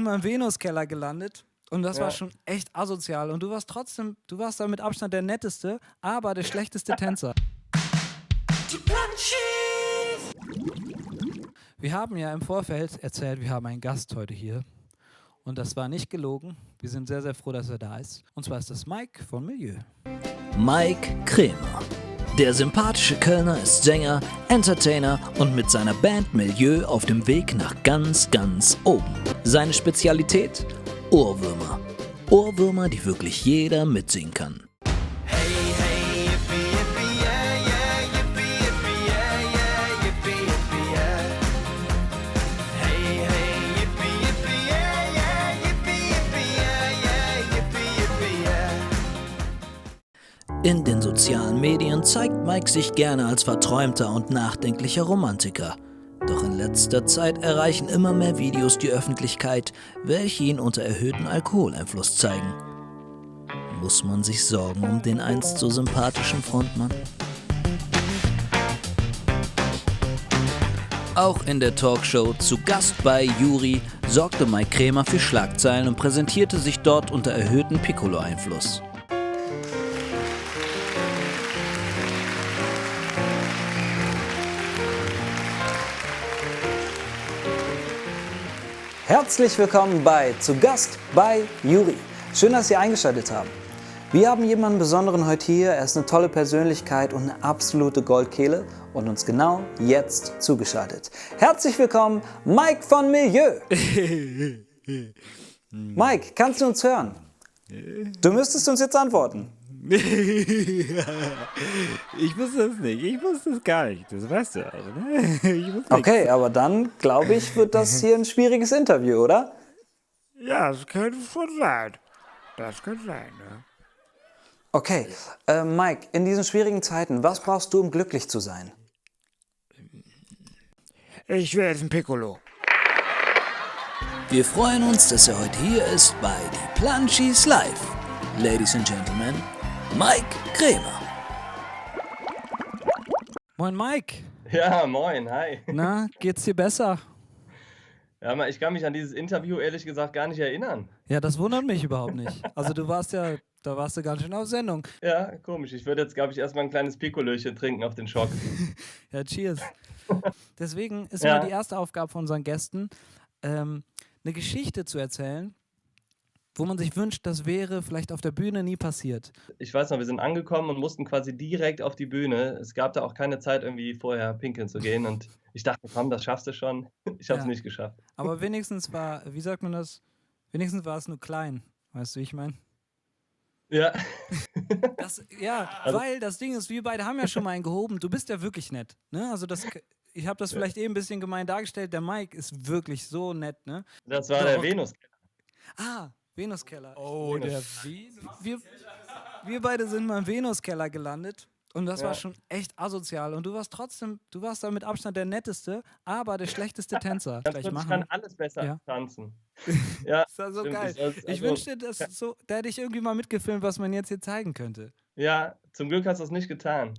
in meinem Venuskeller gelandet und das war Ja. schon echt asozial. Und du warst da mit Abstand der netteste, aber der schlechteste Tänzer. Wir haben ja im Vorfeld erzählt, wir haben einen Gast heute hier. Und das war nicht gelogen. Wir sind sehr, sehr froh, dass er da ist. Und zwar ist das Mike von Milieu. Mike Krämer. Der sympathische Kölner ist Sänger, Entertainer und mit seiner Band Milieu auf dem Weg nach ganz, ganz oben. Seine Spezialität? Ohrwürmer. Ohrwürmer, die wirklich jeder mitsingen kann. In den sozialen Medien zeigt Mike sich gerne als verträumter und nachdenklicher Romantiker. Doch in letzter Zeit erreichen immer mehr Videos die Öffentlichkeit, welche ihn unter erhöhtem Alkoholeinfluss zeigen. Muss man sich sorgen um den einst so sympathischen Frontmann? Auch in der Talkshow Zu Gast bei Juri sorgte Mike Krämer für Schlagzeilen und präsentierte sich dort unter erhöhtem Piccolo-Einfluss. Herzlich willkommen bei Zu Gast bei Juri. Schön, dass Sie eingeschaltet haben. Wir haben jemanden Besonderen heute hier. Er ist eine tolle Persönlichkeit und eine absolute Goldkehle und uns genau jetzt zugeschaltet. Herzlich willkommen, Mike von Milieu. Mike, kannst du uns hören? Du müsstest uns jetzt antworten. Ich wusste das nicht. Ich wusste es gar nicht. Das weißt du auch, ne? Okay, aber dann, glaube ich, wird das hier ein schwieriges Interview, oder? Ja, das könnte schon sein. Das könnte sein, ne? Okay, Mike, in diesen schwierigen Zeiten, was brauchst du, um glücklich zu sein? Ich will jetzt ein Piccolo. Wir freuen uns, dass er heute hier ist bei Die Planschis Live. Ladies and Gentlemen, Mike Krämer. Moin Mike. Ja, moin, hi. Na, geht's dir besser? Ja, ich kann mich an dieses Interview ehrlich gesagt gar nicht erinnern. Ja, das wundert mich überhaupt nicht. Also da warst du ganz schön auf Sendung. Ja, komisch. Ich würde jetzt, glaube ich, erstmal ein kleines Pikolöchen trinken auf den Schock. Ja, cheers. Deswegen ist Ja. immer die erste Aufgabe von unseren Gästen, eine Geschichte zu erzählen, wo man sich wünscht, das wäre vielleicht auf der Bühne nie passiert. Ich weiß noch, wir sind angekommen und mussten quasi direkt auf die Bühne. Es gab da auch keine Zeit, irgendwie vorher pinkeln zu gehen. Und ich dachte, komm, das schaffst du schon. Ich habe es Ja. nicht geschafft. Aber wenigstens war, wie sagt man das? Wenigstens war es nur klein. Weißt du, wie ich meine? Ja. Weil das Ding ist, wir beide haben ja schon mal einen gehoben. Du bist ja wirklich nett. Ne? Also ich habe das vielleicht eben ein bisschen gemein dargestellt. Der Mike ist wirklich so nett. Ne? Das war der Doch. Venus. Ah, Venuskeller. Oh, der Wir beide sind mal im Venuskeller gelandet und das Ja. war schon echt asozial. Und du warst da mit Abstand der netteste, aber der schlechteste Tänzer. Ganz Gleich kurz, ich machen. kann alles besser Ja. tanzen. Ja, Das war so stimmt. geil. Ich Also, wünschte, da hätte ich irgendwie mal mitgefilmt, was man jetzt hier zeigen könnte. ja, zum Glück hast du es nicht getan.